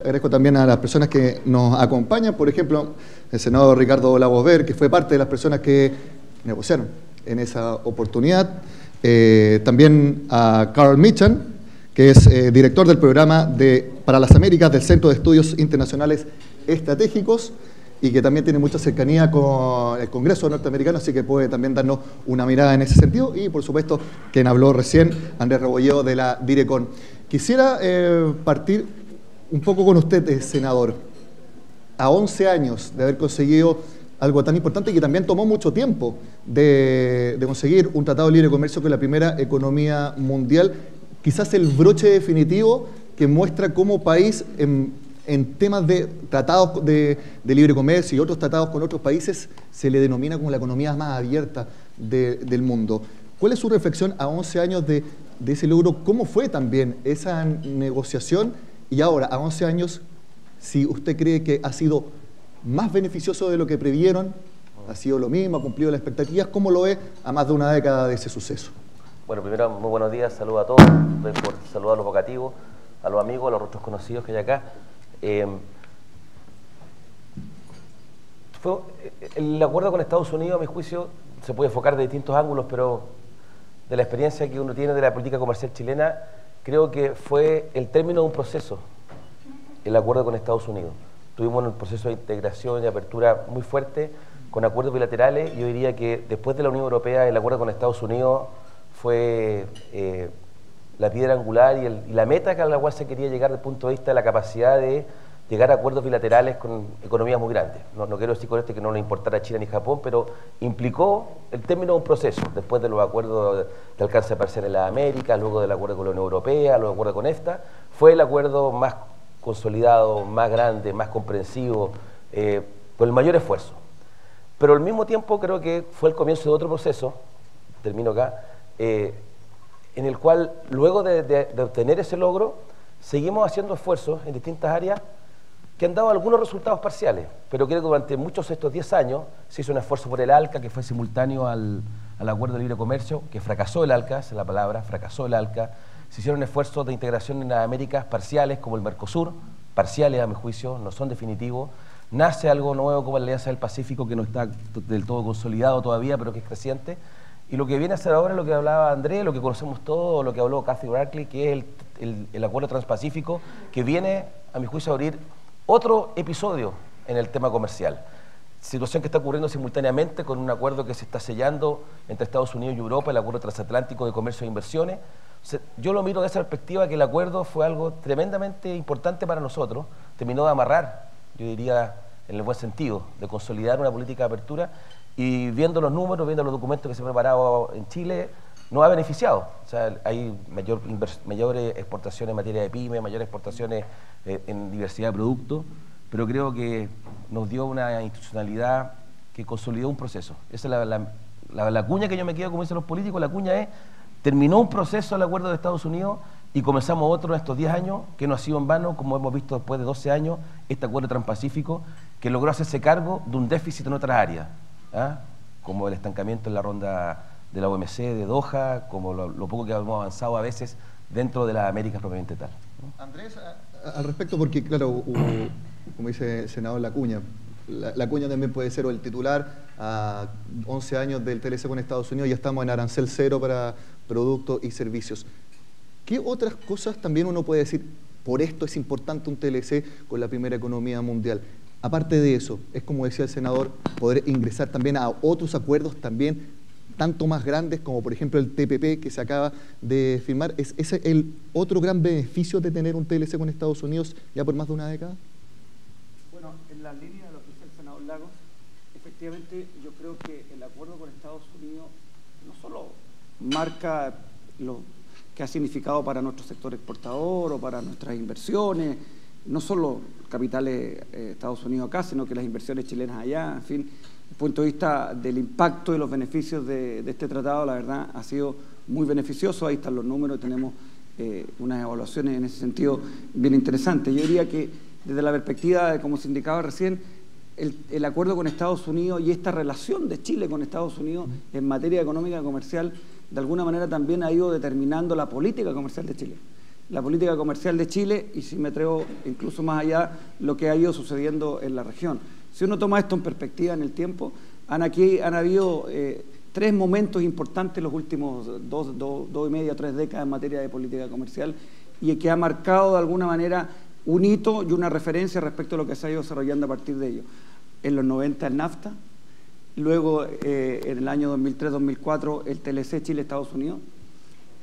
Agradezco también a las personas que nos acompañan, por ejemplo, el senador Ricardo Lagos Ver, que fue parte de las personas que negociaron en esa oportunidad. También a Carl Michan, que es director del programa para las Américas del Centro de Estudios Internacionales Estratégicos y que también tiene mucha cercanía con el Congreso norteamericano, así que puede también darnos una mirada en ese sentido. Y, por supuesto, quien habló recién, Andrés Rebolledo, de la Direcon. Quisiera partir un poco con usted, senador. A 11 años de haber conseguido algo tan importante y que también tomó mucho tiempo de conseguir un tratado de libre comercio con la primera economía mundial, quizás el broche definitivo que muestra cómo país en temas de tratados de libre comercio y otros tratados con otros países se le denomina como la economía más abierta del mundo. ¿Cuál es su reflexión a 11 años de ese logro? ¿Cómo fue también esa negociación? Y ahora, a 11 años, si usted cree que ha sido más beneficioso de lo que previeron, ha sido lo mismo, ha cumplido las expectativas, ¿cómo lo ve a más de una década de ese suceso? Bueno, primero, muy buenos días, saludos a todos, por saludar a los vocativos, a los amigos, a los rostros conocidos que hay acá. El acuerdo con Estados Unidos, a mi juicio, se puede enfocar de distintos ángulos, pero de la experiencia que uno tiene de la política comercial chilena, creo que fue el término de un proceso, el acuerdo con Estados Unidos. Tuvimos un proceso de integración y apertura muy fuerte, con acuerdos bilaterales. Yo diría que después de la Unión Europea, el acuerdo con Estados Unidos fue la piedra angular y la meta a la cual se quería llegar desde el punto de vista de la capacidad de llegar a acuerdos bilaterales con economías muy grandes. No quiero decir con esto que no le importara a China ni Japón, pero implicó el término de un proceso, después de los acuerdos de alcance parcial en las Américas, luego del acuerdo con la Unión Europea, luego del acuerdo con esta, fue el acuerdo más consolidado, más grande, más comprensivo, con el mayor esfuerzo. Pero al mismo tiempo creo que fue el comienzo de otro proceso, termino acá, en el cual luego de obtener ese logro, seguimos haciendo esfuerzos en distintas áreas que han dado algunos resultados parciales, pero creo que durante muchos de estos 10 años se hizo un esfuerzo por el ALCA, que fue simultáneo al Acuerdo de Libre Comercio, que fracasó el ALCA, esa es la palabra, fracasó el ALCA. Se hicieron esfuerzos de integración en las Américas parciales, como el Mercosur, parciales a mi juicio, no son definitivos. Nace algo nuevo como la Alianza del Pacífico, que no está del todo consolidado todavía, pero que es creciente. Y lo que viene a ser ahora es lo que hablaba Andrés, lo que conocemos todos, lo que habló Kathy Barkley, que es el Acuerdo Transpacífico, que viene, a mi juicio, a abrir otro episodio en el tema comercial. Situación que está ocurriendo simultáneamente con un acuerdo que se está sellando entre Estados Unidos y Europa, el Acuerdo Transatlántico de Comercio e Inversiones. O sea, yo lo miro de esa perspectiva, que el acuerdo fue algo tremendamente importante para nosotros, terminó de amarrar, yo diría, en el buen sentido, de consolidar una política de apertura, y viendo los números, viendo los documentos que se han preparado en Chile, nos ha beneficiado. O sea, hay mayores exportaciones en materia de pyme, mayores exportaciones en diversidad de productos, pero creo que nos dio una institucionalidad que consolidó un proceso. Esa es la cuña que yo me quedo, como dicen los políticos, la cuña es, terminó un proceso el acuerdo de Estados Unidos y comenzamos otro en estos 10 años, que no ha sido en vano, como hemos visto después de 12 años, este acuerdo transpacífico, que logró hacerse cargo de un déficit en otras áreas, como el estancamiento en la ronda de la OMC, de Doha, como lo poco que hemos avanzado a veces dentro de las Américas propiamente tal, ¿no? Andrés, al respecto, porque claro, como dice el senador, la cuña también puede ser, o el titular, a 11 años del TLC con Estados Unidos, ya estamos en arancel cero para productos y servicios. ¿Qué otras cosas también uno puede decir, por esto es importante un TLC con la primera economía mundial? Aparte de eso, es como decía el senador, poder ingresar también a otros acuerdos también tanto más grandes, como por ejemplo el TPP que se acaba de firmar. ¿Es ese el otro gran beneficio de tener un TLC con Estados Unidos ya por más de una década? Bueno, en la línea de lo que dice el senador Lagos, efectivamente yo creo que el acuerdo con Estados Unidos no solo marca lo que ha significado para nuestro sector exportador o para nuestras inversiones, no solo capitales Estados Unidos acá, sino que las inversiones chilenas allá, en fin, desde el punto de vista del impacto y los beneficios de este tratado, la verdad ha sido muy beneficioso. Ahí están los números, tenemos unas evaluaciones en ese sentido bien interesantes. Yo diría que desde la perspectiva de, como se indicaba recién, el acuerdo con Estados Unidos y esta relación de Chile con Estados Unidos en materia económica y comercial, de alguna manera también ha ido determinando la política comercial de Chile. la política comercial de Chile y, si me atrevo, incluso más allá, lo que ha ido sucediendo en la región. Si uno toma esto en perspectiva en el tiempo, han habido 3 momentos importantes en los últimos 2 y media, 3 décadas en materia de política comercial, y que ha marcado de alguna manera un hito y una referencia respecto a lo que se ha ido desarrollando a partir de ello. En los 90 el NAFTA, luego en el año 2003-2004 el TLC Chile-Estados Unidos,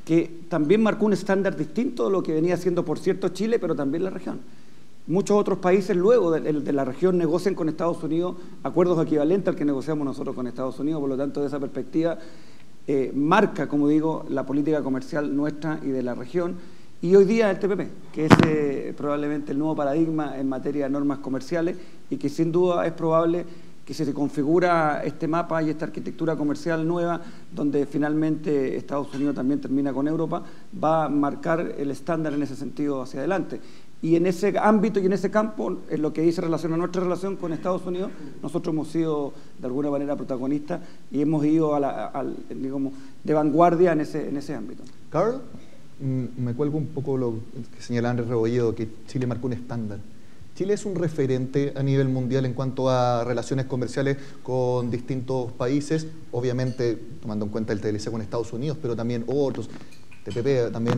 que también marcó un estándar distinto de lo que venía haciendo, por cierto, Chile, pero también la región. Muchos otros países luego de la región negocian con Estados Unidos acuerdos equivalentes al que negociamos nosotros con Estados Unidos. Por lo tanto, de esa perspectiva marca, como digo, la política comercial nuestra y de la región. Y hoy día el TPP, que es probablemente el nuevo paradigma en materia de normas comerciales, y que sin duda es probable que si se configura este mapa y esta arquitectura comercial nueva, donde finalmente Estados Unidos también termina con Europa, va a marcar el estándar en ese sentido hacia adelante. Y en ese ámbito y en ese campo, en lo que dice relación a nuestra relación con Estados Unidos, nosotros hemos sido de alguna manera protagonistas y hemos ido digamos, de vanguardia en ese ámbito. Carl, me cuelgo un poco lo que señala Andrés Rebolledo, que Chile marcó un estándar. Chile es un referente a nivel mundial en cuanto a relaciones comerciales con distintos países, obviamente tomando en cuenta el TLC con Estados Unidos, pero también otros. TPP, también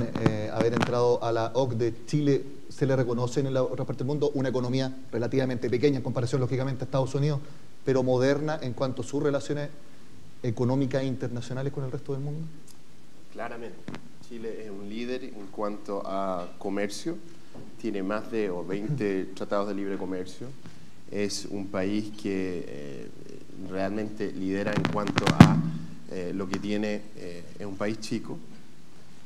haber entrado a la OCDE. Chile se le reconoce en la otra parte del mundo una economía relativamente pequeña en comparación, lógicamente, a Estados Unidos, pero moderna en cuanto a sus relaciones económicas e internacionales con el resto del mundo. Claramente, Chile es un líder en cuanto a comercio. Tiene más de 20 tratados de libre comercio. Es un país que realmente lidera en cuanto a lo que tiene. Es un país chico,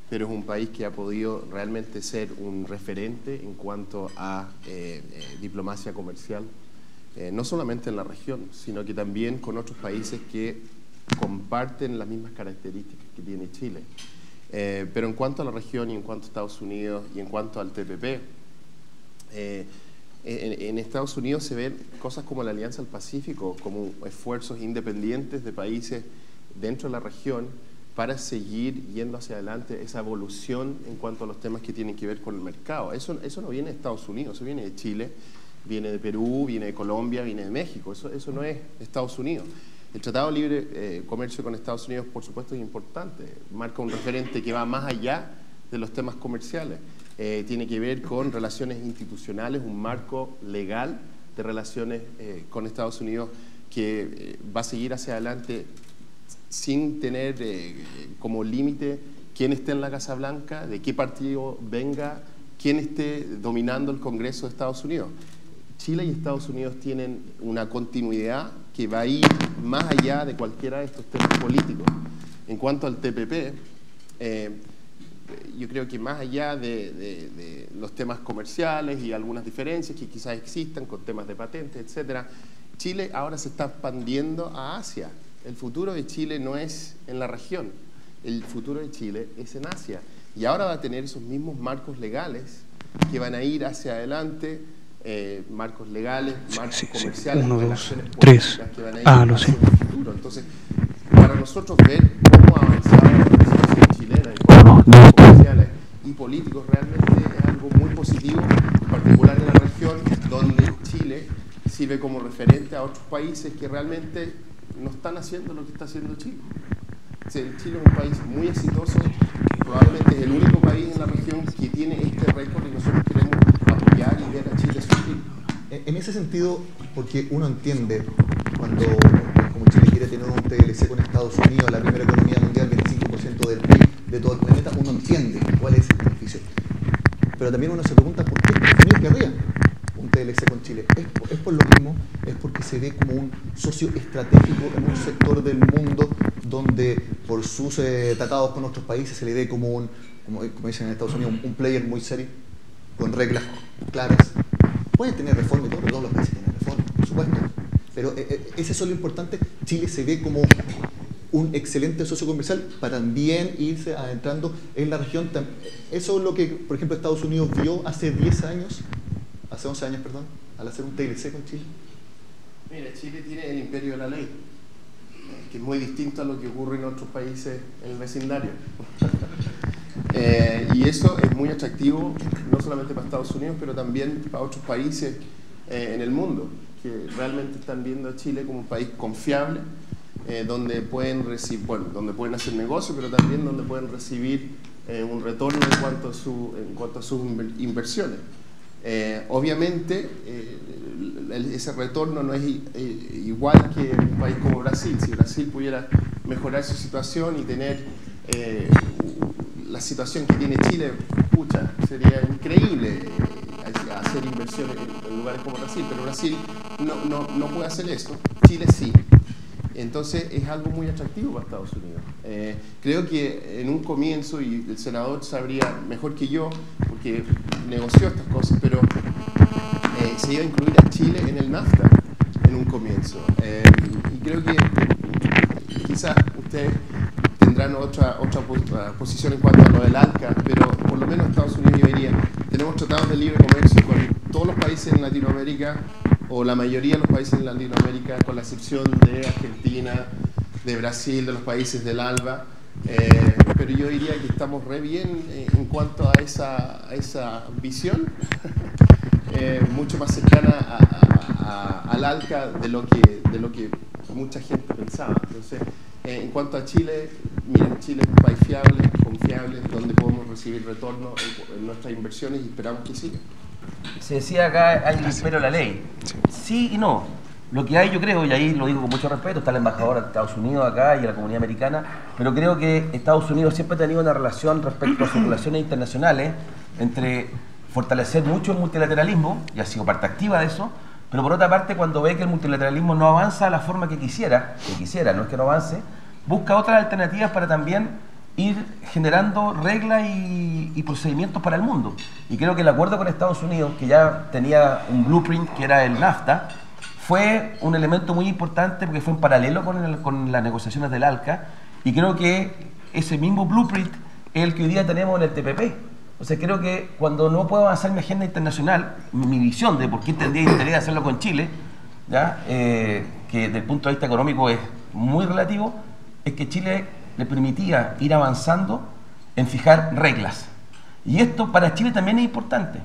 pero es un país que ha podido realmente ser un referente en cuanto a diplomacia comercial, no solamente en la región, sino que también con otros países que comparten las mismas características que tiene Chile. Pero en cuanto a la región y en cuanto a Estados Unidos y en cuanto al TPP, en Estados Unidos se ven cosas como la Alianza del Pacífico, como esfuerzos independientes de países dentro de la región para seguir yendo hacia adelante esa evolución en cuanto a los temas que tienen que ver con el mercado. Eso no viene de Estados Unidos, eso viene de Chile, viene de Perú, viene de Colombia, viene de México, eso no es Estados Unidos. El Tratado de Libre Comercio con Estados Unidos, por supuesto, es importante, marca un referente que va más allá de los temas comerciales. Tiene que ver con relaciones institucionales, un marco legal de relaciones con Estados Unidos que va a seguir hacia adelante sin tener como límite quién esté en la Casa Blanca, de qué partido venga, quién esté dominando el Congreso de Estados Unidos. Chile y Estados Unidos tienen una continuidad que va a ir más allá de cualquiera de estos temas políticos. En cuanto al TPP, yo creo que más allá de los temas comerciales y algunas diferencias que quizás existan con temas de patentes, etcétera, Chile ahora se está expandiendo a Asia. El futuro de Chile no es en la región, el futuro de Chile es en Asia. Y ahora va a tener esos mismos marcos legales que van a ir hacia adelante, marcos legales, marcos comerciales, 1, 2, relaciones 3. políticas que van a ir hacia el futuro. Entonces, para nosotros ver cómo ha avanzado la organización chilena en comerciales y políticos realmente es algo muy positivo, en particular en la región donde Chile sirve como referente a otros países que realmente no están haciendo lo que está haciendo Chile. Chile es un país muy exitoso, probablemente es el único país en la región que tiene este récord y nosotros queremos apoyar y ver a Chile subir. En ese sentido, porque uno entiende cuando como Chile quiere tener un TLC con Estados Unidos, la primera economía mundial, 25% del PIB de todo el planeta, uno entiende cuál es el beneficio. Pero también uno se pregunta por qué Estados Unidos querría un TLC con Chile. Es por lo mismo, es porque se ve como un socio estratégico en un sector del mundo donde por sus tratados con otros países se le ve como como dicen en Estados Unidos, un player muy serio, con reglas claras. Pueden tener reforma y todo, pero todos los países tienen reforma, por supuesto. Pero ese es lo importante. Chile se ve como un excelente socio comercial para también irse adentrando en la región. Eso es lo que, por ejemplo, Estados Unidos vio hace 11 años, al hacer un TLC con Chile. Mira, Chile tiene el imperio de la ley, que es muy distinto a lo que ocurre en otros países en el vecindario. Y eso es muy atractivo, no solamente para Estados Unidos, pero también para otros países en el mundo, que realmente están viendo a Chile como un país confiable, donde pueden recibir, bueno, donde pueden hacer negocio, pero también donde pueden recibir un retorno en cuanto a sus inversiones. Obviamente, ese retorno no es igual que un país como Brasil. Si Brasil pudiera mejorar su situación y tener la situación que tiene Chile, pucha, sería increíble hacer inversiones en lugares como Brasil, pero Brasil no puede hacer eso, Chile sí. Entonces es algo muy atractivo para Estados Unidos. Creo que en un comienzo, y el senador sabría mejor que yo, porque negoció estas cosas, pero se iba a incluir a Chile en el NAFTA en un comienzo. Y creo que quizás ustedes tendrán otra posición en cuanto a lo del ALCA, pero por lo menos Estados Unidos, yo diría, tenemos tratados de libre comercio con todos los países en Latinoamérica, o la mayoría de los países en Latinoamérica, con la excepción de Argentina, de Brasil, de los países del ALBA, pero yo diría que estamos re bien en cuanto a esa visión, mucho más cercana al ALCA de lo que mucha gente pensaba. Entonces, en cuanto a Chile, miren, Chile es un país fiable, confiable, donde podemos recibir retorno en nuestras inversiones y esperamos que siga. Se decía acá, hay un imperio de la ley. Sí y no. Lo que hay, yo creo, y ahí lo digo con mucho respeto, está el embajador de Estados Unidos acá y la comunidad americana, pero creo que Estados Unidos siempre ha tenido una relación respecto a sus relaciones internacionales entre fortalecer mucho el multilateralismo, y ha sido parte activa de eso, pero por otra parte, cuando ve que el multilateralismo no avanza de la forma que quisiera, no es que no avance, busca otras alternativas para también ir generando reglas y procedimientos para el mundo. Y creo que el acuerdo con Estados Unidos, que ya tenía un blueprint que era el NAFTA, fue un elemento muy importante porque fue en paralelo con las negociaciones del ALCA, y creo que ese mismo blueprint es el que hoy día tenemos en el TPP. O sea, creo que cuando no puedo avanzar mi agenda internacional, mi visión de por qué tendría interés de hacerlo con Chile, ¿ya? Que desde el punto de vista económico es muy relativo, es que Chile le permitía ir avanzando en fijar reglas. Y esto para Chile también es importante,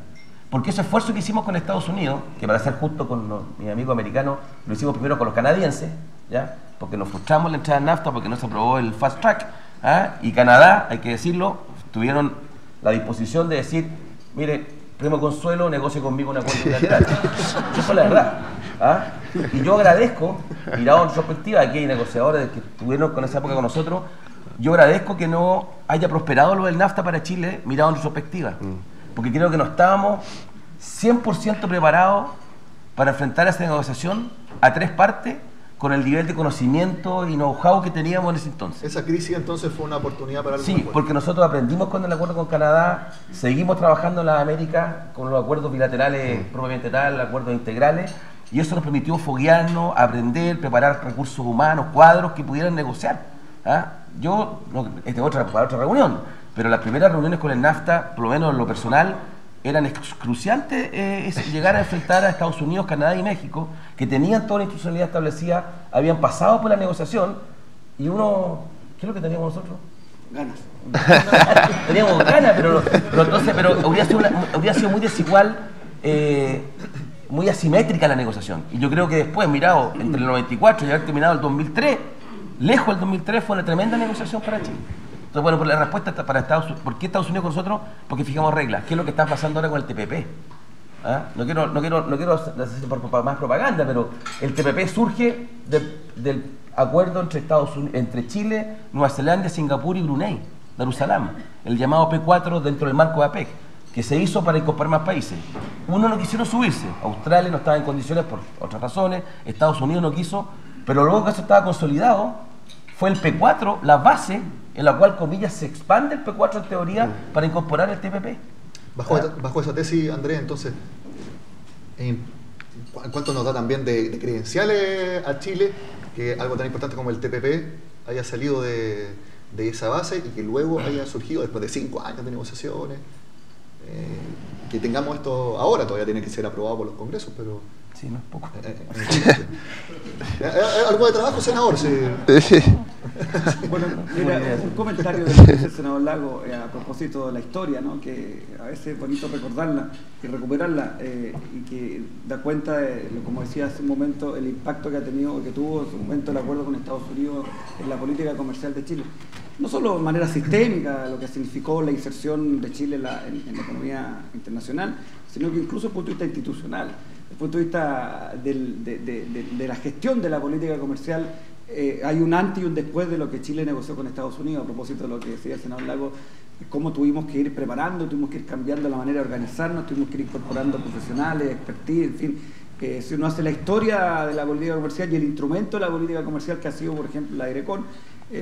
porque ese esfuerzo que hicimos con Estados Unidos, que para ser justo con mis amigos americanos, lo hicimos primero con los canadienses, ¿ya? Porque nos frustramos la entrada en NAFTA porque no se aprobó el fast track, ¿ah? Y Canadá, hay que decirlo, tuvieron la disposición de decir, mire, primo Consuelo, negocie conmigo un acuerdo bilateral. Eso fue la verdad. ¿Ah? Y yo agradezco, mirado en perspectiva, aquí hay negociadores que estuvieron con esa época con nosotros, yo agradezco que no haya prosperado lo del NAFTA para Chile, mirado en perspectiva, porque creo que no estábamos 100% preparados para enfrentar esa negociación a tres partes con el nivel de conocimiento y know-how que teníamos en ese entonces. Esa crisis entonces fue una oportunidad para el Sí, porque nosotros aprendimos con el acuerdo con Canadá, seguimos trabajando en las Américas con los acuerdos bilaterales propiamente tal, acuerdos integrales, y eso nos permitió foguearnos, aprender, preparar recursos humanos, cuadros que pudieran negociar. ¿Ah? Yo, no, para otra reunión, pero las primeras reuniones con el NAFTA, por lo menos en lo personal, eran excruciantes llegar a enfrentar a Estados Unidos, Canadá y México, que tenían toda la institucionalidad establecida, habían pasado por la negociación, y uno, ¿qué es lo que teníamos nosotros? Ganas. Teníamos ganas, pero habría sido muy desigual, muy asimétrica la negociación. Y yo creo que después, mirado entre el 94 y haber terminado el 2003, lejos del 2003 fue una tremenda negociación para Chile. Entonces, bueno, por la respuesta para Estados Unidos, ¿por qué Estados Unidos con nosotros? Porque fijamos reglas. ¿Qué es lo que está pasando ahora con el TPP? ¿Ah? No quiero hacer más propaganda, pero el TPP surge del acuerdo entre Chile, Nueva Zelanda, Singapur y Brunei, Darussalam, el llamado P4 dentro del marco de APEC, que se hizo para incorporar más países. Uno no quisieron subirse, Australia no estaba en condiciones por otras razones, Estados Unidos no quiso, pero luego que eso estaba consolidado, fue el P4 la base en la cual, comillas, se expande el P4 en teoría para incorporar el TPP. Bajo esa tesis, Andrés, entonces, ¿cuánto nos da también de credenciales a Chile que algo tan importante como el TPP haya salido de esa base y que luego haya surgido después de 5 años de negociaciones? Que tengamos esto ahora, todavía tiene que ser aprobado por los congresos, pero... Sí, no es poco. Algo de trabajo, senador. Sí. Bueno, mira, un comentario de lo que dice el senador Lago a propósito de la historia, ¿no? Que a veces es bonito recordarla y recuperarla y que da cuenta de, como decía hace un momento, el impacto que ha tenido, que tuvo en su momento el acuerdo con Estados Unidos en la política comercial de Chile. No solo de manera sistémica, lo que significó la inserción de Chile en la economía internacional, sino que incluso desde el punto de vista institucional, desde el punto de vista de la gestión de la política comercial. Hay un antes y un después de lo que Chile negoció con Estados Unidos, a propósito de lo que decía el senador Lago, cómo tuvimos que ir preparando, tuvimos que ir cambiando la manera de organizarnos, tuvimos que ir incorporando profesionales, expertise, en fin. Si uno hace la historia de la política comercial y el instrumento de la política comercial que ha sido, por ejemplo, la DIRECON,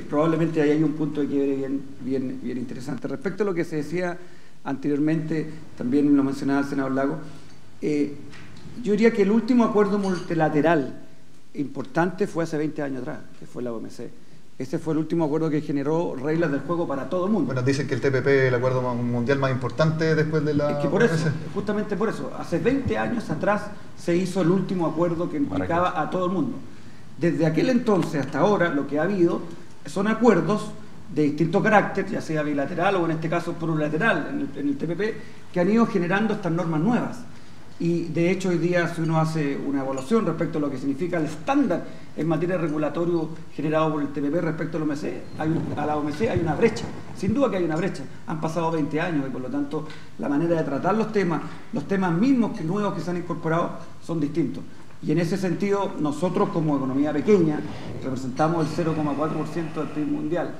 probablemente ahí hay un punto de quiebre bien interesante. Respecto a lo que se decía anteriormente, también lo mencionaba el senador Lago, yo diría que el último acuerdo multilateral importante fue hace 20 años atrás, que fue la OMC. Ese fue el último acuerdo que generó reglas del juego para todo el mundo. Bueno, dicen que el TPP es el acuerdo mundial más importante después de la... Es que por eso, justamente por eso, hace 20 años atrás se hizo el último acuerdo que implicaba a todo el mundo. Desde aquel entonces hasta ahora lo que ha habido son acuerdos de distinto carácter, ya sea bilateral o en este caso plurilateral en el TPP, que han ido generando estas normas nuevas. Y de hecho hoy día si uno hace una evaluación respecto a lo que significa el estándar en materia regulatorio generado por el TPP respecto a la OMC, hay una brecha, sin duda que hay una brecha. Han pasado 20 años y por lo tanto la manera de tratar los temas mismos nuevos que se han incorporado son distintos. Y en ese sentido nosotros como economía pequeña representamos el 0,4% del PIB mundial,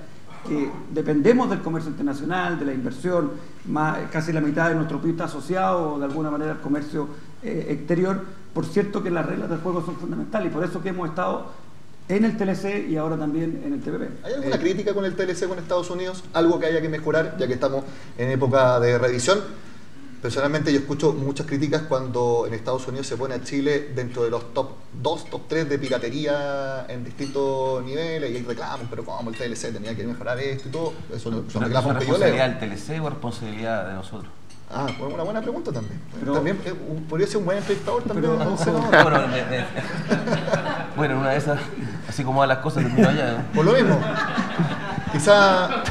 que dependemos del comercio internacional, de la inversión, casi la mitad de nuestro PIB está asociado de alguna manera al comercio exterior. Por cierto que las reglas del juego son fundamentales y por eso que hemos estado en el TLC y ahora también en el TPP. ¿Hay alguna crítica con el TLC con Estados Unidos? ¿Algo que haya que mejorar, ya que estamos en época de revisión? Personalmente yo escucho muchas críticas cuando en Estados Unidos se pone a Chile dentro de los top 2, top 3 de piratería en distintos niveles y hay reclamos, pero como el TLC tenía que mejorar esto y todo, eso son reclamos que yo leo. ¿Es responsabilidad del TLC o responsabilidad de nosotros? Ah, una buena pregunta también. Pero, también podría ser un buen entrevistador también. Bueno, una de esas, así como van las cosas, terminó allá. Por lo mismo. Quizá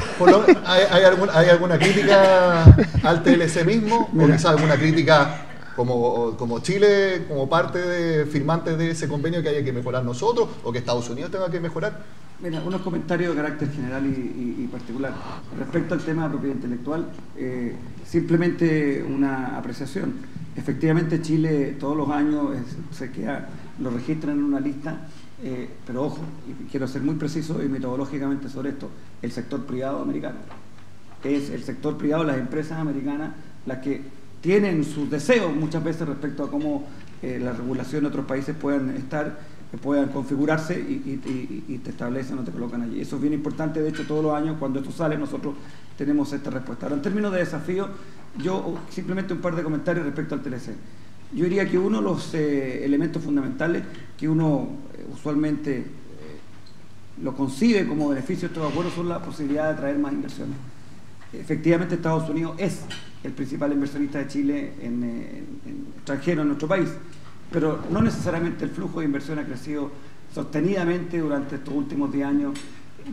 hay alguna crítica al TLC mismo, o quizá alguna crítica como Chile, como parte de firmantes de ese convenio que haya que mejorar nosotros, o que Estados Unidos tenga que mejorar. Mira, unos comentarios de carácter general y particular. Respecto al tema de propiedad intelectual, simplemente una apreciación. Efectivamente Chile todos los años lo registran en una lista, pero ojo, y quiero ser muy preciso y metodológicamente sobre esto, el sector privado americano. Es el sector privado, las empresas americanas, las que tienen sus deseos muchas veces respecto a cómo la regulación de otros países puedan configurarse y te establecen o te colocan allí. Eso es bien importante, de hecho todos los años cuando esto sale nosotros tenemos esta respuesta. Ahora en términos de desafío, yo simplemente un par de comentarios respecto al TLC. Yo diría que uno de los elementos fundamentales que uno usualmente lo concibe como beneficio de estos acuerdos son la posibilidad de atraer más inversiones. Efectivamente Estados Unidos es el principal inversionista de Chile en extranjero en nuestro país, pero no necesariamente el flujo de inversión ha crecido sostenidamente durante estos últimos 10 años,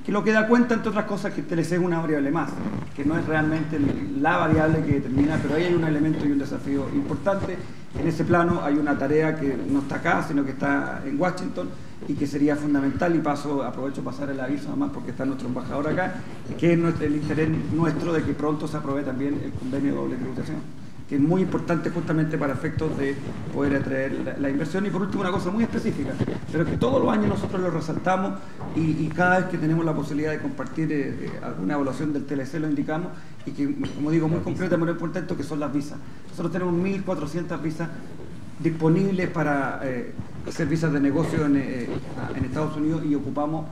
que lo que da cuenta, entre otras cosas, que el TLC es una variable más, que no es realmente la variable que determina, pero ahí hay un elemento y un desafío importante. En ese plano hay una tarea que no está acá, sino que está en Washington y que sería fundamental, y aprovecho pasar el aviso además porque está nuestro embajador acá, que es el interés nuestro de que pronto se apruebe también el convenio de doble tributación, que es muy importante justamente para efectos de poder atraer la inversión. Y por último, una cosa muy específica, pero que todos los años nosotros lo resaltamos y cada vez que tenemos la posibilidad de compartir alguna evaluación del TLC lo indicamos, y que, como digo, muy concreta, muy importante, que son las visas. Nosotros tenemos 1.400 visas disponibles para hacer visas de negocio en Estados Unidos y ocupamos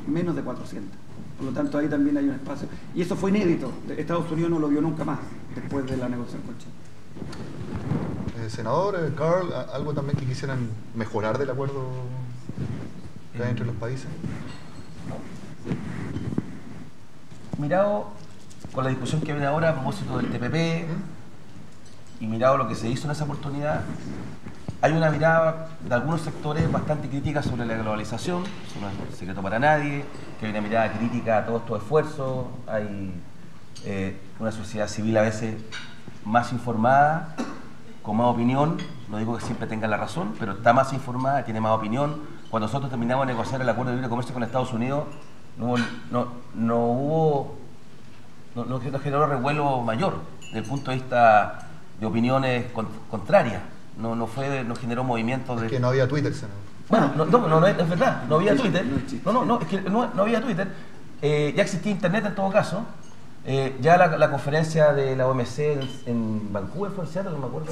menos de 400. Por lo tanto, ahí también hay un espacio. Y eso fue inédito. Estados Unidos no lo vio nunca más después de la negociación con Chile. Senador, Carl, ¿algo también que quisieran mejorar del acuerdo que hay entre los países? Mirado con la discusión que viene ahora a propósito del TPP y mirado lo que se hizo en esa oportunidad, hay una mirada de algunos sectores bastante crítica sobre la globalización, eso no es secreto para nadie, que hay una mirada crítica a todos estos esfuerzos, hay una sociedad civil a veces más informada, con más opinión, no digo que siempre tenga la razón, pero está más informada, tiene más opinión. Cuando nosotros terminamos de negociar el acuerdo de libre comercio con Estados Unidos, no generó revuelo mayor desde el punto de vista de opiniones contrarias. No generó movimientos de... Es que no había Twitter, senador. Bueno, es verdad, no había Twitter. Es que no había Twitter. Ya existía Internet en todo caso. Ya la conferencia de la OMC en Vancouver fue en Seattle, no me acuerdo.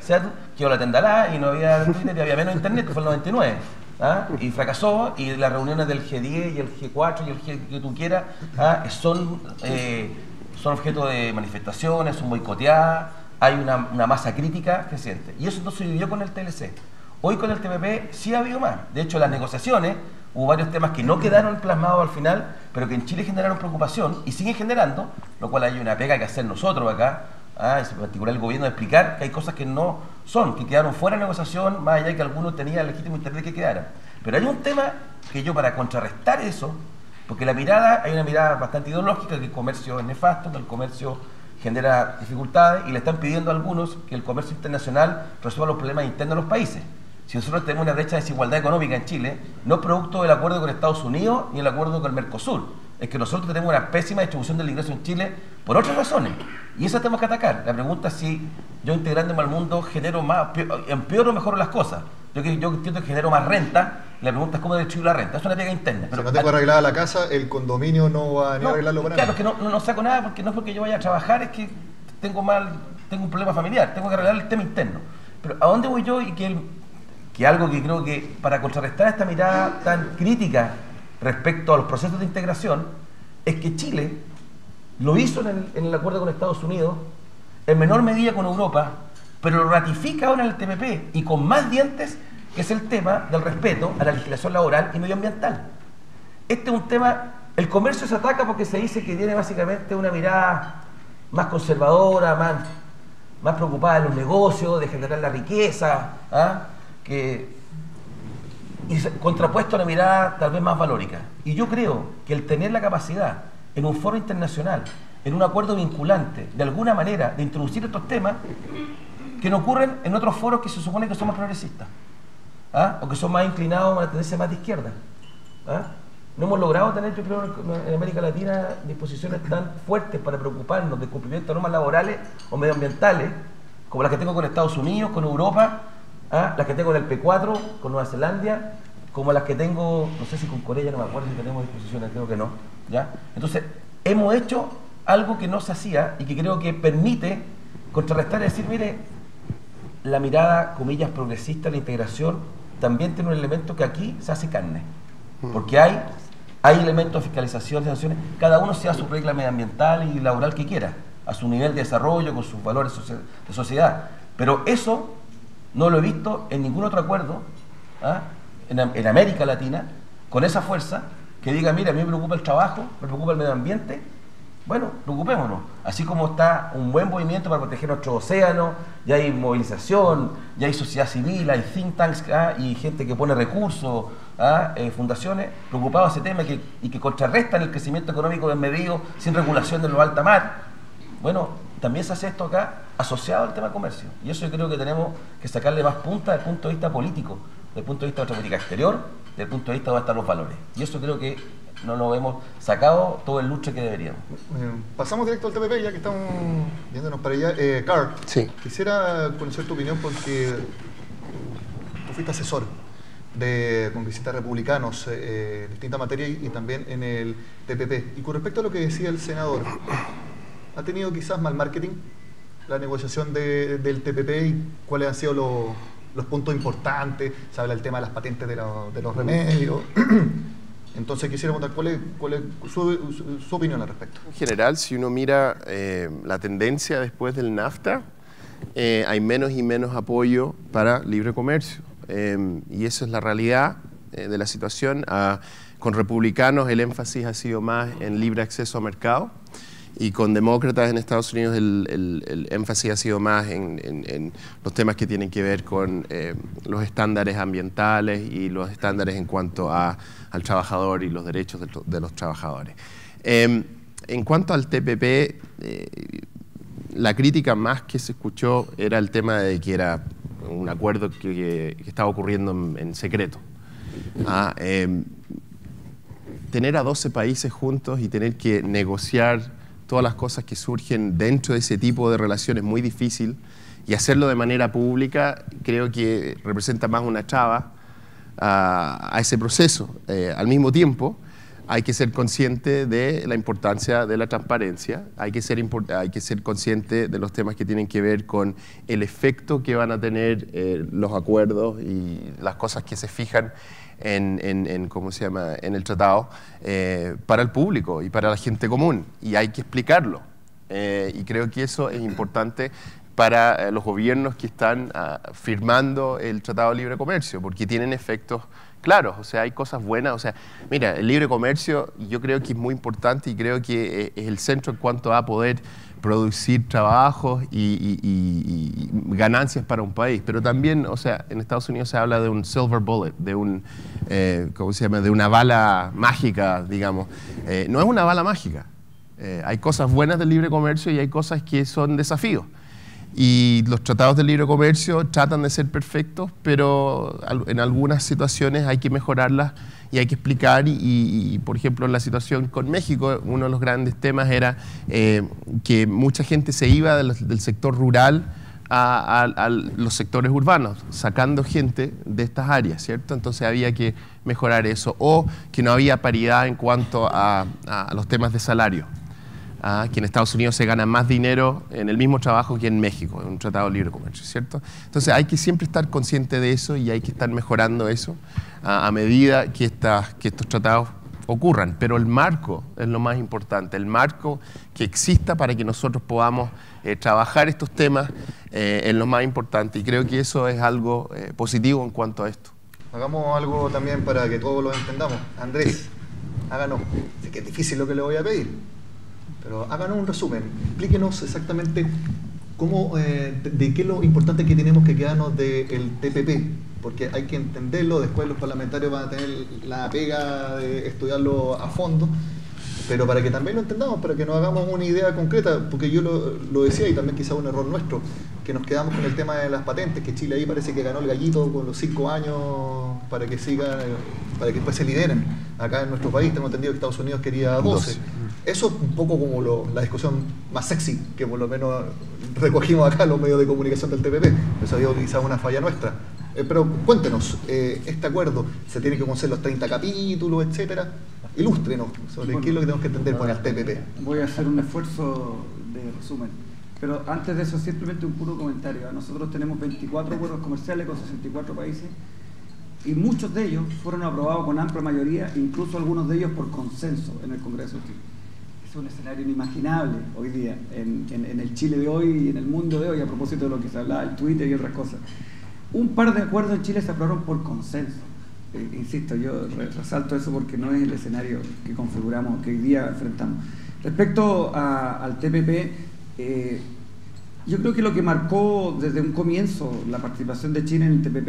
Seattle, quedó la tendalá y no había Twitter y había menos Internet, que fue el 99. Y fracasó, y las reuniones del G10 y el G4 y el G que tú quieras son objeto de manifestaciones, son boicoteadas, hay una masa crítica que siente. Y eso no se vivió con el TLC. Hoy con el TPP sí ha habido más. De hecho, las negociaciones, hubo varios temas que no quedaron plasmados al final, pero que en Chile generaron preocupación y siguen generando, lo cual hay una pega que hacer nosotros acá, en particular el gobierno, de explicar que hay cosas que no son, que quedaron fuera de negociación, más allá de que algunos tenían el legítimo interés de que quedaran. Pero hay un tema que yo, para contrarrestar eso, porque hay una mirada bastante ideológica, que el comercio es nefasto, que el comercio genera dificultades, y le están pidiendo a algunos que el comercio internacional resuelva los problemas internos de los países. Si nosotros tenemos una brecha de desigualdad económica en Chile, no es producto del acuerdo con Estados Unidos ni el acuerdo con el Mercosur, es que nosotros tenemos una pésima distribución del ingreso en Chile por otras razones, y eso tenemos que atacar. La pregunta es si yo, integrándome al mundo, empeoro o mejoro las cosas. Yo entiendo que genero más renta, y la pregunta es cómo distribuir la renta. Es una pega interna. Pero si no tengo arreglada la casa, el condominio no va a arreglarlo para nada. Claro, es que no saco nada, porque no es porque yo vaya a trabajar, es que tengo un problema familiar, tengo que arreglar el tema interno. Pero ¿a dónde voy yo? Y que algo que creo que, para contrarrestar esta mirada tan crítica respecto a los procesos de integración, es que Chile lo hizo en el acuerdo con Estados Unidos, en menor medida con Europa, pero lo ratifica ahora en el TPP y con más dientes, que es el tema del respeto a la legislación laboral y medioambiental. Este es un tema, el comercio se ataca porque se dice que tiene básicamente una mirada más conservadora, más preocupada de los negocios, de generar la riqueza, y contrapuesto a una mirada tal vez más valórica. Y yo creo que el tener la capacidad en un foro internacional, en un acuerdo vinculante, de alguna manera, de introducir estos temas que no ocurren en otros foros que se supone que son más progresistas, o que son más inclinados a una tendencia más de izquierda. No hemos logrado tener, yo creo, en América Latina, disposiciones tan fuertes para preocuparnos del cumplimiento de normas laborales o medioambientales, como las que tengo con Estados Unidos, con Europa, las que tengo en el P4, con Nueva Zelanda, como las que tengo, no sé si con Corea, no me acuerdo si tenemos disposiciones, creo que no. Entonces, hemos hecho algo que no se hacía y que creo que permite contrarrestar y decir, mire, la mirada, comillas, progresista, la integración, también tiene un elemento que aquí se hace carne. Porque hay elementos de fiscalización, de sanciones, cada uno sea su regla medioambiental y laboral que quiera, a su nivel de desarrollo, con sus valores de sociedad. Pero eso no lo he visto en ningún otro acuerdo en América Latina, con esa fuerza, que diga, mira, a mí me preocupa el trabajo, me preocupa el medio ambiente. Bueno, preocupémonos. Así como está un buen movimiento para proteger nuestro océano, ya hay movilización, ya hay sociedad civil, hay think tanks y gente que pone recursos, fundaciones preocupados de ese tema y que contrarrestan el crecimiento económico desmedido sin regulación de lo alta mar. Bueno, también se hace esto acá asociado al tema comercio. Y eso yo creo que tenemos que sacarle más punta desde el punto de vista político, desde el punto de vista de nuestra política exterior, desde el punto de vista de dónde están los valores. Y eso creo que no lo hemos sacado todo el lustre que deberíamos. Pasamos directo al TPP, ya que estamos viéndonos para allá. Carl, sí. Quisiera conocer tu opinión porque tú fuiste asesor de congresistas republicanos en distintas materias y también en el TPP. Y con respecto a lo que decía el senador, ¿ha tenido quizás mal marketing la negociación del TPP y cuáles han sido los puntos importantes? Se habla del tema de las patentes de los remedios. Entonces quisiera preguntar cuál es su opinión al respecto. En general, si uno mira la tendencia después del NAFTA, hay menos y menos apoyo para libre comercio. Y esa es la realidad de la situación. Con republicanos el énfasis ha sido más en libre acceso a mercado y con demócratas en Estados Unidos el énfasis ha sido más en los temas que tienen que ver con los estándares ambientales y los estándares en cuanto al trabajador y los derechos de los trabajadores. En cuanto al TPP, la crítica más que se escuchó era el tema de que era un acuerdo que estaba ocurriendo en secreto. Tener a 12 países juntos y tener que negociar todas las cosas que surgen dentro de ese tipo de relaciones es muy difícil, y hacerlo de manera pública creo que representa más una traba a ese proceso. Al mismo tiempo, hay que ser consciente de la importancia de la transparencia, hay que ser consciente de los temas que tienen que ver con el efecto que van a tener los acuerdos y las cosas que se fijan ¿cómo se llama?, en el tratado para el público y para la gente común, y hay que explicarlo. Y creo que eso es importante para los gobiernos que están firmando el Tratado de Libre Comercio, porque tienen efectos claros. O sea, hay cosas buenas. O sea, mira, el libre comercio yo creo que es muy importante y creo que es el centro en cuanto a poder producir trabajos y ganancias para un país. Pero también, o sea, en Estados Unidos se habla de un silver bullet, de un, ¿cómo se llama?, de una bala mágica, digamos. No es una bala mágica. Hay cosas buenas del libre comercio y hay cosas que son desafíos. Y los tratados de libre comercio tratan de ser perfectos, pero en algunas situaciones hay que mejorarlas y hay que explicar. Y por ejemplo, en la situación con México, uno de los grandes temas era que mucha gente se iba del sector rural a los sectores urbanos, sacando gente de estas áreas, ¿cierto? Entonces había que mejorar eso, o que no había paridad en cuanto a los temas de salario. Que en Estados Unidos se gana más dinero en el mismo trabajo que en México, en un tratado de libre comercio, ¿cierto? Entonces hay que siempre estar consciente de eso y hay que estar mejorando eso a medida que estos tratados ocurran. Pero el marco es lo más importante, el marco que exista para que nosotros podamos trabajar estos temas es lo más importante, y creo que eso es algo positivo en cuanto a esto. Hagamos algo también para que todos lo entendamos. Andrés, háganos, sé que es difícil lo que le voy a pedir, pero háganos un resumen, explíquenos exactamente cómo, de qué es lo importante que tenemos que quedarnos del TPP, porque hay que entenderlo, después los parlamentarios van a tener la pega de estudiarlo a fondo, pero para que también lo entendamos, para que nos hagamos una idea concreta, porque yo lo decía, y también quizá un error nuestro, que nos quedamos con el tema de las patentes, que Chile ahí parece que ganó el gallito con los 5 años para que sigan, para que después se lideren. Acá en nuestro país tengo entendido que Estados Unidos quería 12. Eso es un poco como la discusión más sexy que por lo menos recogimos acá en los medios de comunicación del TPP. Eso ha sido quizás una falla nuestra. Pero cuéntenos, este acuerdo, ¿se tiene que conocer los 30 capítulos, etcétera? Ilústrenos sobre qué es lo que tenemos que entender con el TPP. Voy a hacer un esfuerzo de resumen. Pero antes de eso, simplemente un puro comentario. Nosotros tenemos 24 acuerdos comerciales con 64 países y muchos de ellos fueron aprobados con amplia mayoría, incluso algunos de ellos por consenso en el Congreso de Chile. Es un escenario inimaginable hoy día, en el Chile de hoy y en el mundo de hoy, a propósito de lo que se hablaba en Twitter y otras cosas. Un par de acuerdos en Chile se aprobaron por consenso. Insisto, yo resalto eso porque no es el escenario que configuramos, que hoy día enfrentamos. Respecto al TPP, yo creo que lo que marcó desde un comienzo la participación de Chile en el TPP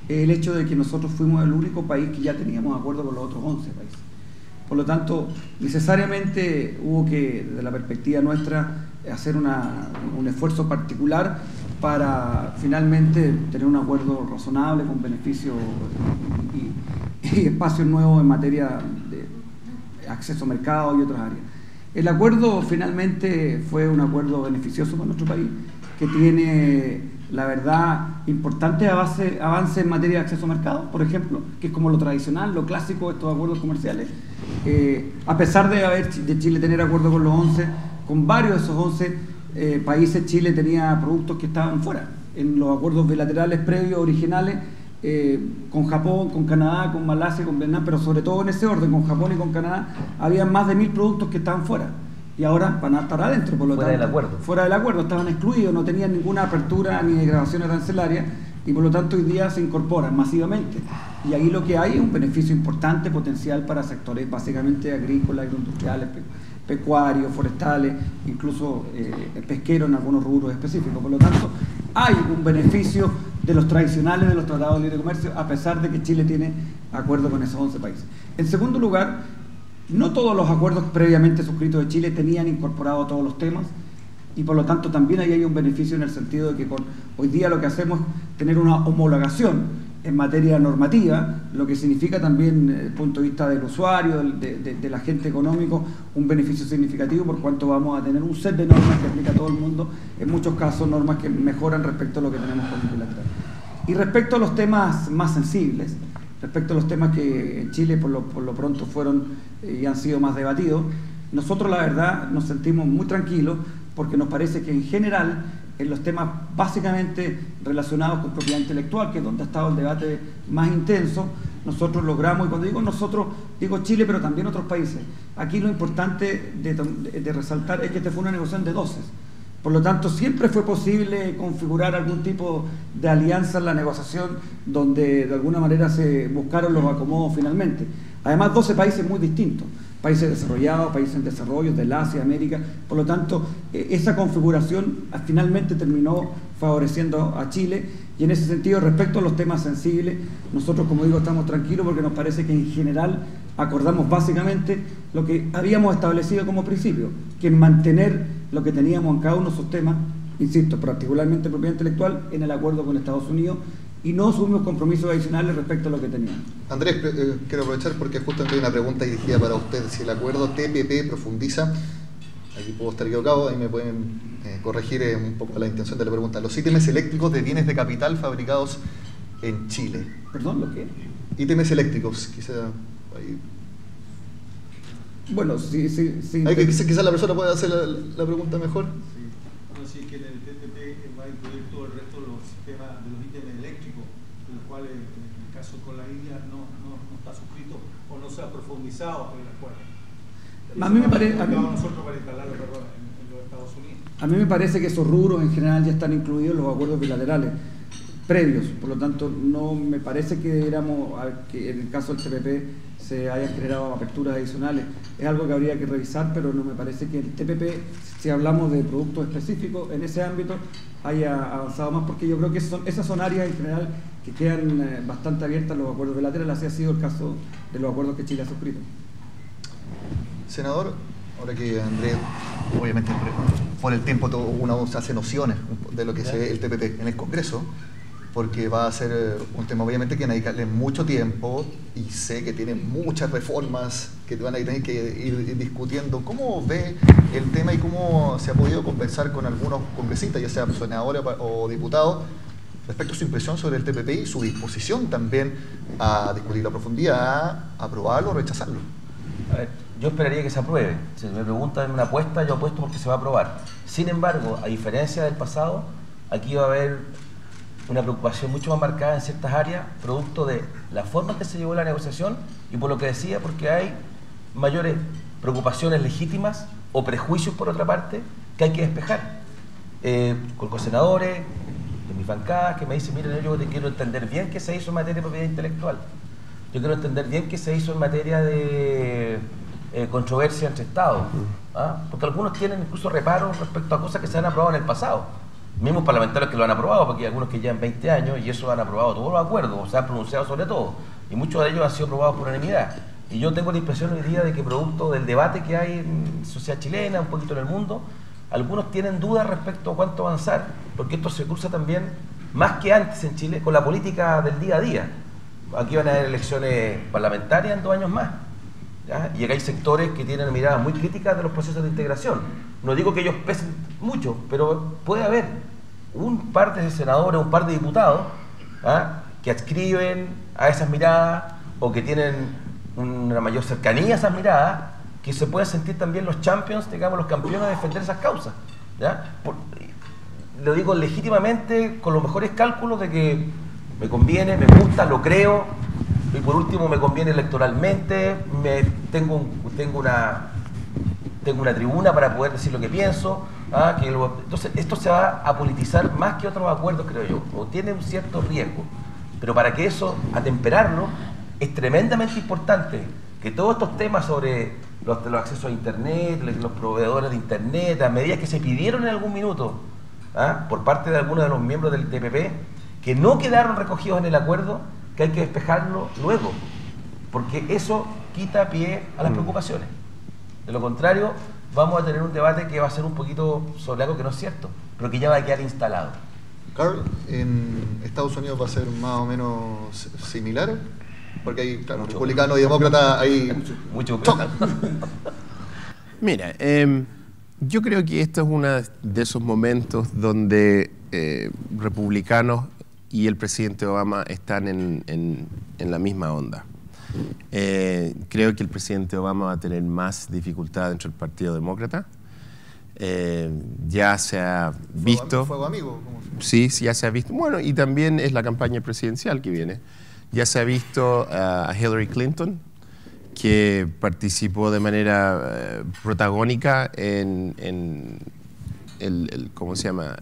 es el hecho de que nosotros fuimos el único país que ya teníamos acuerdo con los otros 11 países. Por lo tanto, necesariamente hubo que, desde la perspectiva nuestra, hacer un esfuerzo particular para finalmente tener un acuerdo razonable con beneficios y espacios nuevos en materia de acceso a mercado y otras áreas. El acuerdo finalmente fue un acuerdo beneficioso para nuestro país, que tiene, la verdad, importantes avances en materia de acceso a mercado, por ejemplo, que es como lo tradicional, lo clásico de estos acuerdos comerciales. A pesar de Chile tener acuerdo con los 11, con varios de esos 11 países, Chile tenía productos que estaban fuera. En los acuerdos bilaterales previos, originales, con Japón, con Canadá, con Malasia, con Vietnam, pero sobre todo en ese orden, con Japón y con Canadá, había más de 1000 productos que estaban fuera. Y ahora van a estar adentro, por lo tanto. Fuera del acuerdo. Fuera del acuerdo, estaban excluidos, no tenían ninguna apertura ni de grabaciones arancelarias, y por lo tanto hoy día se incorporan masivamente. Y ahí lo que hay es un beneficio importante, potencial para sectores básicamente agrícolas, agroindustriales, pecuarios, forestales, incluso pesqueros en algunos rubros específicos. Por lo tanto, hay un beneficio de los tradicionales de los tratados de libre comercio, a pesar de que Chile tiene acuerdo con esos 11 países. En segundo lugar, no todos los acuerdos previamente suscritos de Chile tenían incorporado todos los temas, y por lo tanto también ahí hay un beneficio en el sentido de que hoy día lo que hacemos es tener una homologación en materia normativa, lo que significa también desde el punto de vista del usuario, del agente económico, un beneficio significativo, por cuanto vamos a tener un set de normas que aplica a todo el mundo, en muchos casos normas que mejoran respecto a lo que tenemos con el bilateral. Y respecto a los temas más sensibles, respecto a los temas que en Chile por lo pronto fueron y han sido más debatidos, nosotros la verdad nos sentimos muy tranquilos porque nos parece que en general en los temas básicamente relacionados con propiedad intelectual, que es donde ha estado el debate más intenso, nosotros logramos, y cuando digo nosotros, digo Chile, pero también otros países. Aquí lo importante de resaltar es que esta fue una negociación de doces. Por lo tanto, siempre fue posible configurar algún tipo de alianza en la negociación donde de alguna manera se buscaron los acomodos finalmente. Además, 12 países muy distintos. Países desarrollados, países en desarrollo, del Asia, América. Por lo tanto, esa configuración finalmente terminó favoreciendo a Chile, y en ese sentido, respecto a los temas sensibles, nosotros, como digo, estamos tranquilos porque nos parece que en general acordamos básicamente lo que habíamos establecido como principio, que es mantener lo que teníamos en cada uno de esos temas, insisto, particularmente propiedad intelectual, en el acuerdo con Estados Unidos, y no asumimos compromisos adicionales respecto a lo que teníamos. Andrés, quiero aprovechar porque justamente hay una pregunta dirigida para usted. Si el acuerdo TPP profundiza, aquí puedo estar equivocado, ahí me pueden corregir un poco la intención de la pregunta. Los ítems eléctricos de bienes de capital fabricados en Chile. ¿Perdón? ¿Lo qué? Ítems eléctricos, quizá ahí. Bueno, sí. Quizás la persona pueda hacer la pregunta mejor. Sí. Bueno, sí, que en el TPP va a incluir todo el resto de los sistemas, de los ítems eléctricos, de los cuales en el caso con la India no está suscrito o no se ha profundizado en el acuerdo. A mí me parece. Nosotros para instalarlo, perdón, en los Estados Unidos. A mí me parece que esos rubros en general ya están incluidos en los acuerdos bilaterales previos, por lo tanto no me parece que que en el caso del TPP se hayan generado aperturas adicionales. Es algo que habría que revisar, pero no me parece que el TPP, si hablamos de productos específicos en ese ámbito, haya avanzado más, porque yo creo que esas son áreas en general que quedan bastante abiertas en los acuerdos bilaterales, así ha sido el caso de los acuerdos que Chile ha suscrito. Senador, ahora que Andrés, obviamente por el tiempo uno se hace nociones de lo que es el TPP en el Congreso, porque va a ser un tema obviamente que van a dedicarle mucho tiempo, y sé que tiene muchas reformas que van a tener que ir discutiendo. ¿Cómo ve el tema y cómo se ha podido conversar con algunos congresistas, ya sea senadores o diputados, respecto a su impresión sobre el TPP y su disposición también a discutirlo a profundidad, a aprobarlo o rechazarlo? A ver, yo esperaría que se apruebe. Si me preguntan una apuesta, yo apuesto porque se va a aprobar. Sin embargo, a diferencia del pasado, aquí va a haber una preocupación mucho más marcada en ciertas áreas, producto de la forma en que se llevó la negociación y por lo que decía, porque hay mayores preocupaciones legítimas o prejuicios, por otra parte, que hay que despejar. Con senadores de mis bancadas que me dicen, miren, yo quiero entender bien qué se hizo en materia de propiedad intelectual. Yo quiero entender bien qué se hizo en materia de controversia entre Estados. Porque algunos tienen incluso reparos respecto a cosas que se han aprobado en el pasado. Mismos parlamentarios que lo han aprobado, porque hay algunos que llevan 20 años y eso han aprobado todos los acuerdos, o se han pronunciado sobre todo, y muchos de ellos han sido aprobados por unanimidad. Y yo tengo la impresión hoy día de que producto del debate que hay en la sociedad chilena, un poquito en el mundo, algunos tienen dudas respecto a cuánto avanzar, porque esto se cruza también, más que antes en Chile, con la política del día a día. Aquí van a haber elecciones parlamentarias en 2 años más, ¿ya? Y acá hay sectores que tienen miradas muy críticas de los procesos de integración. No digo que ellos pesen mucho, pero puede haber un par de senadores, un par de diputados que adscriben a esas miradas o que tienen una mayor cercanía a esas miradas, que se pueden sentir también los champions, digamos, los campeones de defender esas causas, ¿ya? Lo digo legítimamente, con los mejores cálculos de que me conviene, me gusta, lo creo, y por último me conviene electoralmente, tengo una tribuna para poder decir lo que pienso. Entonces esto se va a politizar más que otros acuerdos, creo yo, o tiene un cierto riesgo, pero para que eso, atemperarlo, es tremendamente importante que todos estos temas sobre los accesos a Internet, los proveedores de Internet, a medidas que se pidieron en algún minuto por parte de algunos de los miembros del TPP, que no quedaron recogidos en el acuerdo, que hay que despejarlo luego, porque eso quita pie a las preocupaciones. De lo contrario, vamos a tener un debate que va a ser un poquito sobre algo que no es cierto, pero que ya va a quedar instalado. Carl, ¿en Estados Unidos va a ser más o menos similar? Porque hay, claro, republicanos y demócratas, hay mucho. Mira, yo creo que esto es uno de esos momentos donde republicanos y el presidente Obama están en la misma onda. Creo que el presidente Obama va a tener más dificultad dentro del Partido Demócrata. Ya se ha visto... ¿Fuego amigo? Sí, ya se ha visto. Bueno, y también es la campaña presidencial que viene. Ya se ha visto a Hillary Clinton, que participó de manera protagónica en ¿cómo se llama?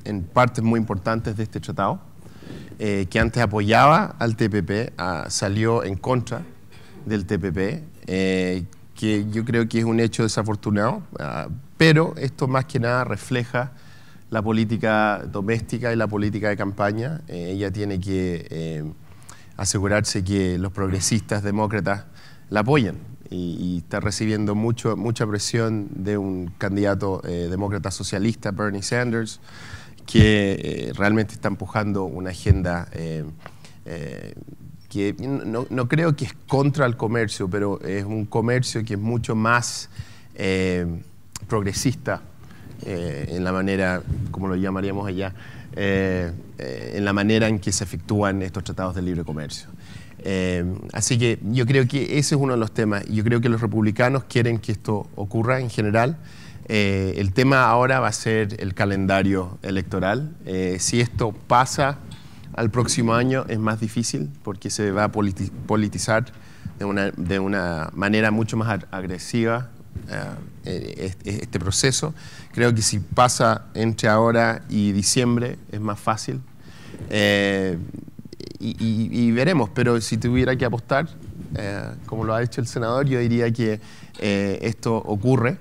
En partes muy importantes de este tratado, que antes apoyaba al TPP, salió en contra del TPP, que yo creo que es un hecho desafortunado, pero esto más que nada refleja la política doméstica y la política de campaña. Ella tiene que asegurarse que los progresistas demócratas la apoyan y está recibiendo mucha presión de un candidato demócrata socialista, Bernie Sanders, que realmente está empujando una agenda que no creo que es contra el comercio, pero es un comercio que es mucho más progresista en la manera, como lo llamaríamos allá, en la manera en que se efectúan estos tratados de libre comercio. Así que yo creo que ese es uno de los temas. Yo creo que los republicanos quieren que esto ocurra en general. El tema ahora va a ser el calendario electoral. Si esto pasa al próximo año es más difícil porque se va a politizar de una manera mucho más agresiva este proceso. Creo que si pasa entre ahora y diciembre es más fácil. Y veremos, pero si tuviera que apostar, como lo ha hecho el senador, yo diría que esto ocurre.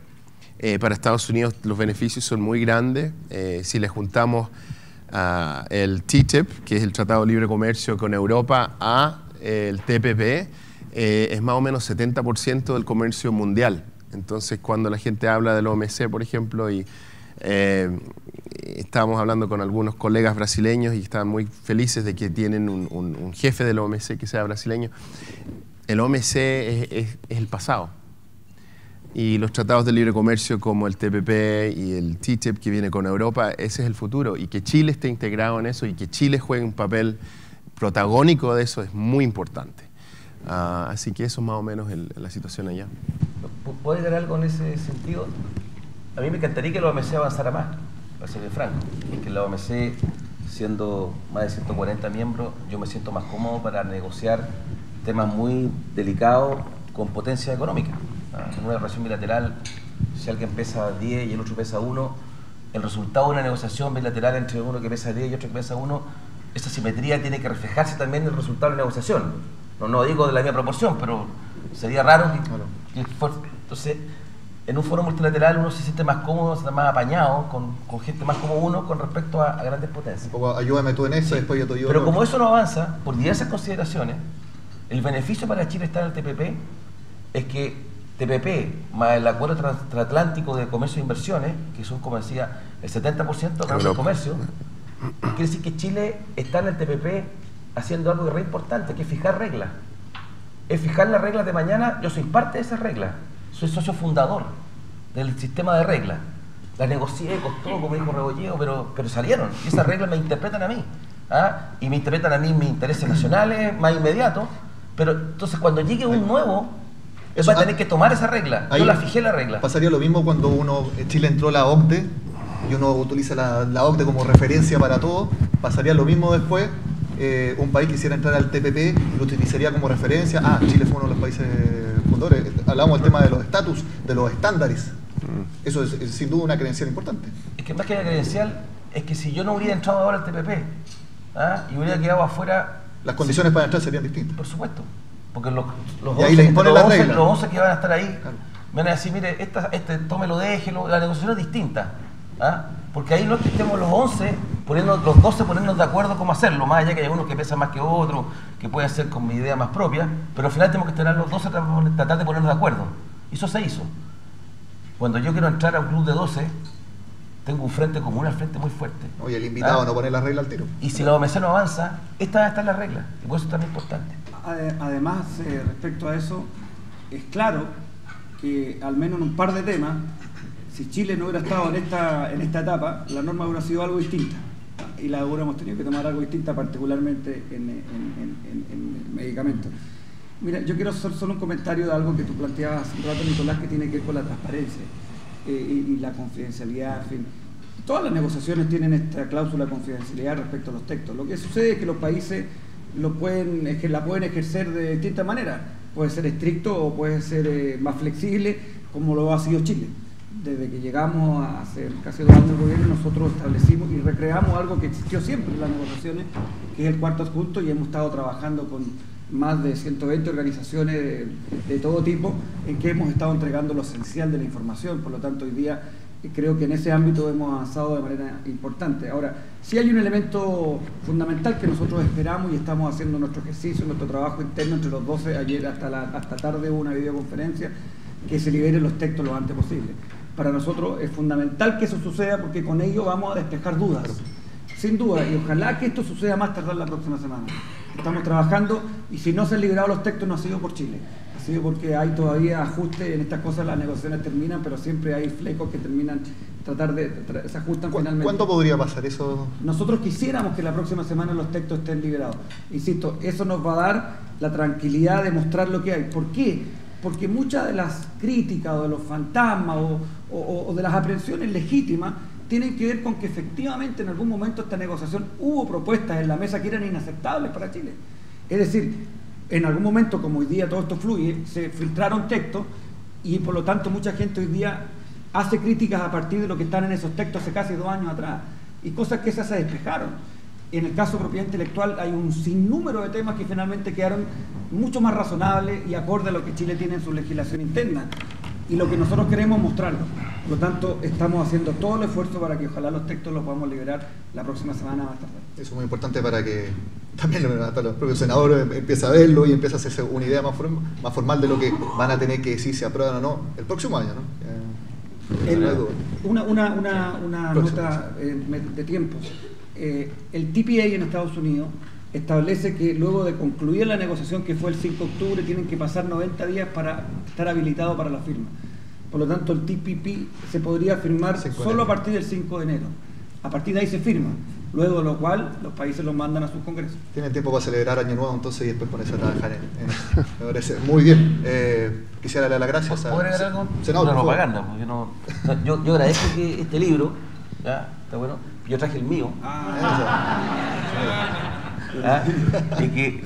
Para Estados Unidos los beneficios son muy grandes. Si le juntamos el TTIP, que es el Tratado de Libre Comercio con Europa, a el TPP, es más o menos 70% del comercio mundial. Entonces, cuando la gente habla del OMC, por ejemplo, y estábamos hablando con algunos colegas brasileños y estaban muy felices de que tienen un jefe del OMC que sea brasileño. El OMC es el pasado. Y los tratados de libre comercio como el TPP y el TTIP que viene con Europa, ese es el futuro. Y que Chile esté integrado en eso y que Chile juegue un papel protagónico de eso es muy importante. Así que eso es más o menos la situación allá. ¿Puede agregar algo en ese sentido? A mí me encantaría que la OMC avanzara más, para ser franco. Y que la OMC, siendo más de 140 miembros, yo me siento más cómodo para negociar temas muy delicados con potencia económica. En una relación bilateral, si alguien pesa 10 y el otro pesa 1, el resultado de una negociación bilateral entre uno que pesa 10 y otro que pesa 1, esa simetría tiene que reflejarse también en el resultado de la negociación. No digo de la misma proporción, pero sería raro que entonces, en un foro multilateral uno se siente más cómodo, se siente más apañado, con gente más como uno con respecto a grandes potencias. Un poco, ayúdame tú en eso, después yo te ayudo. Pero como eso no avanza, por diversas consideraciones, el beneficio para Chile estar en el TPP es que TPP más el acuerdo transatlántico de comercio e inversiones, que son, como decía, el 70% del comercio, quiere decir que Chile está en el TPP haciendo algo re importante, que es fijar reglas. Es fijar las reglas de mañana. Yo soy parte de esas reglas, soy socio fundador del sistema de reglas. Las negocié, costó, como dijo Rebolleo, pero salieron. Y esas reglas me interpretan a mí. Y me interpretan a mí mis intereses nacionales más inmediatos. Pero entonces cuando llegue un nuevo, va a tener que tomar esa regla. Yo la fijé la regla. Pasaría lo mismo cuando Chile entró a la OCDE y uno utiliza la OCDE como referencia para todo. Pasaría lo mismo después. Un país quisiera entrar al TPP y lo utilizaría como referencia. Chile fue uno de los países fundadores. Hablamos del tema de los estatus, de los estándares. Eso es sin duda una credencial importante. Es que más que una credencial, es que si yo no hubiera entrado ahora al TPP y hubiera quedado afuera... Las condiciones para entrar serían distintas. Por supuesto. porque los Y ahí le imponen la regla. los 11 que van a estar ahí, Claro. me van a decir, mire, tómelo, déjelo, la negociación es distinta. ¿Ah? Porque ahí no es que estemos los 11, los 12 ponernos de acuerdo cómo hacerlo, más allá que hay unos que pesan más que otros, que puede ser con mi idea más propia, pero al final tenemos que tener los 12 tratar de ponernos de acuerdo. Y eso se hizo. Cuando yo quiero entrar a un club de 12, tengo un frente común al frente muy fuerte. Oye, el invitado no pone la regla al tiro. Y si la OMC no avanza, esta va a estar la regla, y por eso es tan importante. Además, respecto a eso, es claro que al menos en un par de temas, si Chile no hubiera estado en esta etapa, la norma hubiera sido algo distinta. Y la hubiéramos tenido que tomar algo distinta, particularmente en medicamentos. Mira, yo quiero hacer solo un comentario de algo que tú planteabas hace un rato, Nicolás, que tiene que ver con la transparencia y la confidencialidad, en fin. Todas las negociaciones tienen esta cláusula de confidencialidad respecto a los textos. Lo que sucede es que los países la pueden ejercer de distintas maneras. Puede ser estricto o puede ser más flexible, como lo ha sido Chile. Desde que llegamos a hace casi 2 años de gobierno, nosotros establecimos y recreamos algo que existió siempre en las negociaciones, que es el cuarto adjunto, y hemos estado trabajando con más de 120 organizaciones de todo tipo, en que hemos estado entregando lo esencial de la información. Por lo tanto, hoy día creo que en ese ámbito hemos avanzado de manera importante. Ahora, sí hay un elemento fundamental que nosotros esperamos y estamos haciendo nuestro ejercicio, nuestro trabajo interno entre los 12. Ayer hasta tarde hubo una videoconferencia, que se liberen los textos lo antes posible. Para nosotros es fundamental que eso suceda, porque con ello vamos a despejar dudas, sin duda, y ojalá que esto suceda más tardar la próxima semana. Estamos trabajando, y si no se han liberado los textos no ha sido por Chile, ha sido porque hay todavía ajustes en estas cosas. Las negociaciones terminan, pero siempre hay flecos que terminan, se ajustan finalmente. ¿Cuándo podría pasar eso? Nosotros quisiéramos que la próxima semana los textos estén liberados. Insisto, eso nos va a dar la tranquilidad de mostrar lo que hay. ¿Por qué? Porque muchas de las críticas o de los fantasmas o de las aprehensiones legítimas tienen que ver con que efectivamente en algún momento esta negociación hubo propuestas en la mesa que eran inaceptables para Chile. Es decir, en algún momento, como hoy día todo esto fluye, se filtraron textos y por lo tanto mucha gente hoy día hace críticas a partir de lo que están en esos textos hace casi 2 años atrás, y cosas que esas se despejaron. En el caso de propiedad intelectual hay un sinnúmero de temas que finalmente quedaron mucho más razonables y acorde a lo que Chile tiene en su legislación interna, y lo que nosotros queremos mostrarlo. Por lo tanto, estamos haciendo todo el esfuerzo para que ojalá los textos los podamos liberar la próxima semana más tarde. Eso es muy importante para que también hasta los propios senadores empiecen a verlo y empiece a hacerse una idea más formal de lo que van a tener que decir, si aprueban o no el próximo año, ¿no? Una nota de tiempos. El TPA en Estados Unidos establece que luego de concluir la negociación, que fue el 5 de octubre, tienen que pasar 90 días para estar habilitado para la firma. Por lo tanto, el TPP se podría firmar solo a partir del 5 de enero. A partir de ahí se firma, luego de lo cual los países los mandan a sus congresos. Tienen tiempo para celebrar Año Nuevo entonces y después ponerse a trabajar en me parece muy bien. Quisiera darle las gracias a... ¿Puedo agregar algo? Senador, una propaganda, porque yo agradezco que este libro, ya, está bueno, yo traje el mío. Y que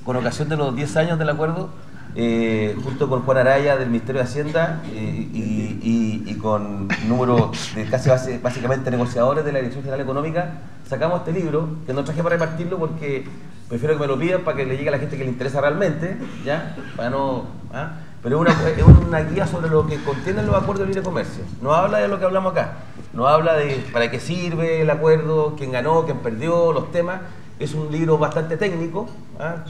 con ocasión de los 10 años del acuerdo, junto con Juan Araya del Ministerio de Hacienda y con número de casi básicamente negociadores de la Dirección General Económica, sacamos este libro, que no traje para repartirlo porque prefiero que me lo pidan para que le llegue a la gente que le interesa realmente, ¿ya? Para no, pero es una guía sobre lo que contienen los acuerdos de libre comercio. No habla de lo que hablamos acá, no habla de para qué sirve el acuerdo, quién ganó, quién perdió, los temas. Es un libro bastante técnico,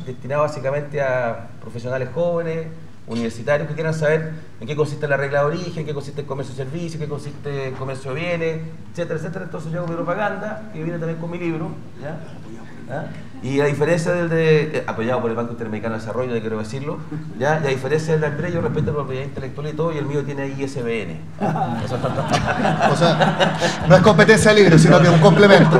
destinado básicamente a profesionales jóvenes, universitarios, que quieran saber en qué consiste la regla de origen, en qué consiste el comercio de servicios, en qué consiste el comercio de bienes, etcétera, etcétera. Entonces yo hago mi propaganda, que viene también con mi libro, ¿ya? Y a diferencia del de, apoyado por el Banco Interamericano de Desarrollo, quiero decirlo, ¿ya? Y a diferencia del de Andrés, yo respeto la propiedad intelectual y todo, y el mío tiene ISBN. O sea, no es competencia libre, sino que es un complemento.